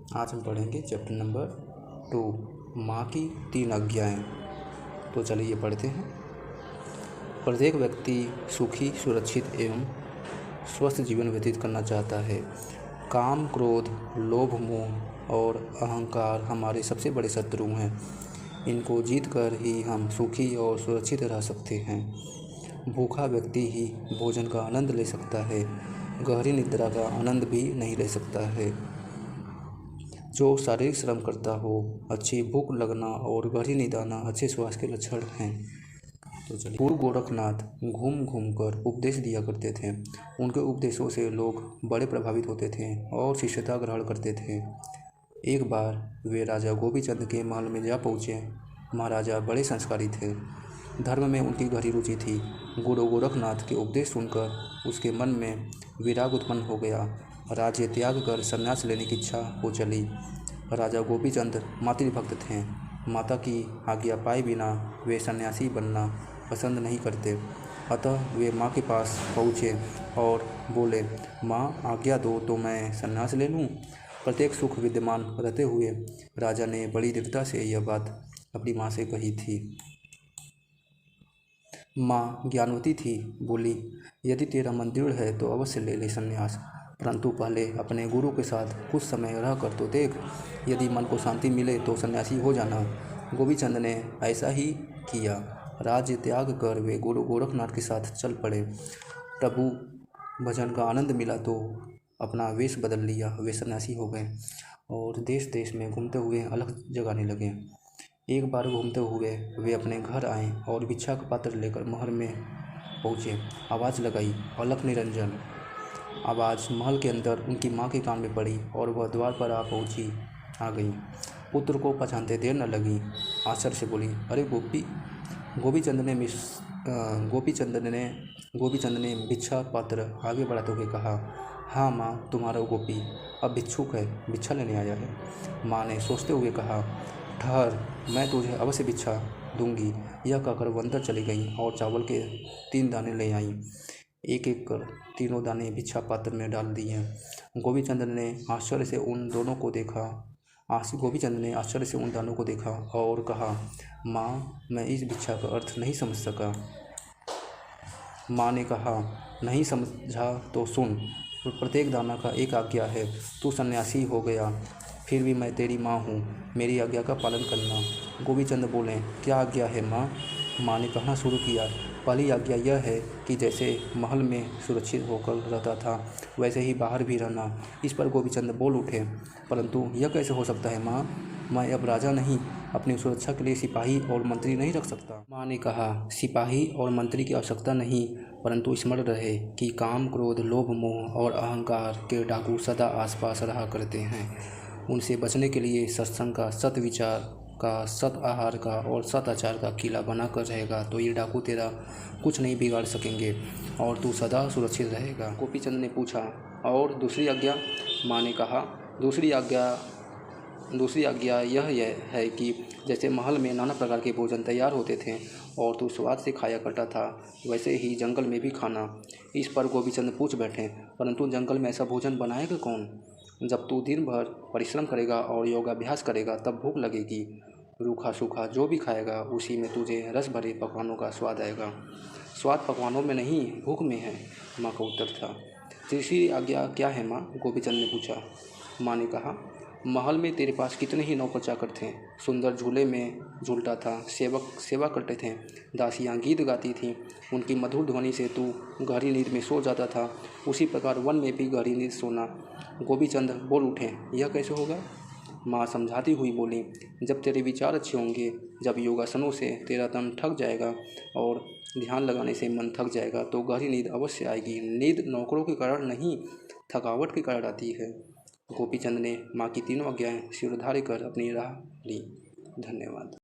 आज हम पढ़ेंगे चैप्टर नंबर 2, माँ की 3 आज्ञाएँ। तो चलिए पढ़ते हैं। प्रत्येक व्यक्ति सुखी, सुरक्षित एवं स्वस्थ जीवन व्यतीत करना चाहता है। काम, क्रोध, लोभ, मोह और अहंकार हमारे सबसे बड़े शत्रु हैं। इनको जीत कर ही हम सुखी और सुरक्षित रह सकते हैं। भूखा व्यक्ति ही भोजन का आनंद ले सकता है, गहरी निद्रा का आनंद भी नहीं ले सकता है। जो शारीरिक श्रम करता हो, अच्छी भूख लगना और गहरी नींद आना अच्छे स्वास्थ्य के लक्षण हैं। तो चलिए। गुरु गोरखनाथ घूम घूम कर उपदेश दिया करते थे। उनके उपदेशों से लोग बड़े प्रभावित होते थे और शिष्यता ग्रहण करते थे। एक बार वे राजा गोपीचंद के महल में जा पहुँचे। महाराजा बड़े संस्कारी थे, धर्म में उनकी गहरी रुचि थी। गुरु गोरखनाथ के उपदेश सुनकर उसके मन में विराग उत्पन्न हो गया। राज्य त्याग कर संन्यास लेने की इच्छा हो चली। राजा गोपीचंद मातृभक्त थे। माता की आज्ञा पाए बिना वे सन्यासी बनना पसंद नहीं करते। अतः वे माँ के पास पहुँचे और बोले, माँ आज्ञा दो तो मैं संन्यास ले लूँ। प्रत्येक सुख विद्यमान रहते हुए राजा ने बड़ी दृढ़ता से यह बात अपनी माँ से कही थी। माँ ज्ञानवती थी, बोली, यदि तेरा मन दृढ़ है तो अवश्य ले ले संन्यास, परंतु पहले अपने गुरु के साथ कुछ समय रह कर तो देख। यदि मन को शांति मिले तो सन्यासी हो जाना। गोपीचंद ने ऐसा ही किया। राज्य त्याग कर वे गुरु गोरखनाथ के साथ चल पड़े। प्रभु भजन का आनंद मिला तो अपना वेश बदल लिया। वे सन्यासी हो गए और देश देश में घूमते हुए अलग जगाने लगे। एक बार घूमते हुए वे अपने घर आए और भिक्षा का पात्र लेकर महल में पहुँचे। आवाज़ लगाई, अलख निरंजन। आवाज़ महल के अंदर उनकी माँ के कान में पड़ी और वह द्वार पर आ गई। पुत्र को पहचानते देर न लगी। आश्चर्य से बोली, अरे गोपी। गोपीचंद ने भिक्षा पात्र आगे बढ़ाते हुए कहा, हाँ माँ, तुम्हारा गोपी अब भिक्षुक है, भिक्षा लेने आया है। माँ ने सोचते हुए कहा, ठहर, मैं तुझे अवश्य भिक्षा दूंगी। यह कहकर वह अंदर चली गई और चावल के 3 दाने ले आई। एक एक कर तीनों दाने भिक्षा पात्र में डाल दिए। गोपीचंद ने आश्चर्य से उन दानों को देखा और कहा, माँ, मैं इस भिक्षा का अर्थ नहीं समझ सका। माँ ने कहा, नहीं समझा तो सुन, प्रत्येक दाना का एक आज्ञा है। तू सन्यासी हो गया, फिर भी मैं तेरी माँ हूँ, मेरी आज्ञा का पालन करना। गोपीचंद बोले, क्या आज्ञा है माँ? माँ ने कहना शुरू किया, पहली आज्ञा यह है कि जैसे महल में सुरक्षित होकर रहता था वैसे ही बाहर भी रहना। इस पर गोपीचंद बोल उठे, परंतु यह कैसे हो सकता है माँ? मैं अब राजा नहीं, अपनी सुरक्षा के लिए सिपाही और मंत्री नहीं रख सकता। माँ ने कहा, सिपाही और मंत्री की आवश्यकता नहीं, परंतु स्मरण रहे कि काम, क्रोध, लोभ, मोह और अहंकार के डाकू सदा आसपास रहा करते हैं। उनसे बचने के लिए सत्संग का, सत विचार का, सत आहार का और सत आचार का किला बनाकर रहेगा तो ये डाकू तेरा कुछ नहीं बिगाड़ सकेंगे और तू सदा सुरक्षित रहेगा। गोपीचंद ने पूछा, और दूसरी आज्ञा? माँ ने कहा, दूसरी आज्ञा यह है कि जैसे महल में नाना प्रकार के भोजन तैयार होते थे और तू स्वाद से खाया करता था, वैसे ही जंगल में भी खाना। इस पर गोपीचंद पूछ बैठे, परंतु जंगल में ऐसा भोजन बनाएगा कौन? जब तू दिन भर परिश्रम करेगा और योगाभ्यास करेगा तब भूख लगेगी। रूखा सूखा जो भी खाएगा उसी में तुझे रस भरे पकवानों का स्वाद आएगा। स्वाद पकवानों में नहीं, भूख में है, माँ का उत्तर था। तीसरी आज्ञा क्या है माँ? गोपीचंद ने पूछा। माँ ने कहा, महल में तेरे पास कितने ही नौकर चाकर थे, सुंदर झूले में झूलता था, सेवक सेवा करते थे, दासियाँ गीत गाती थीं, उनकी मधुर ध्वनि से तू गहरी नींद में सो जाता था। उसी प्रकार वन में भी गहरी नींद सोना। गोपीचंद बोल उठे, यह कैसे होगा? माँ समझाती हुई बोली, जब तेरे विचार अच्छे होंगे, जब योगासनों से तेरा तन थक जाएगा और ध्यान लगाने से मन थक जाएगा तो गहरी नींद अवश्य आएगी। नींद नौकरों के कारण नहीं, थकावट के कारण आती है। गोपीचंद ने माँ की तीनों आज्ञाएं सिरधार्य कर अपनी राह ली। धन्यवाद।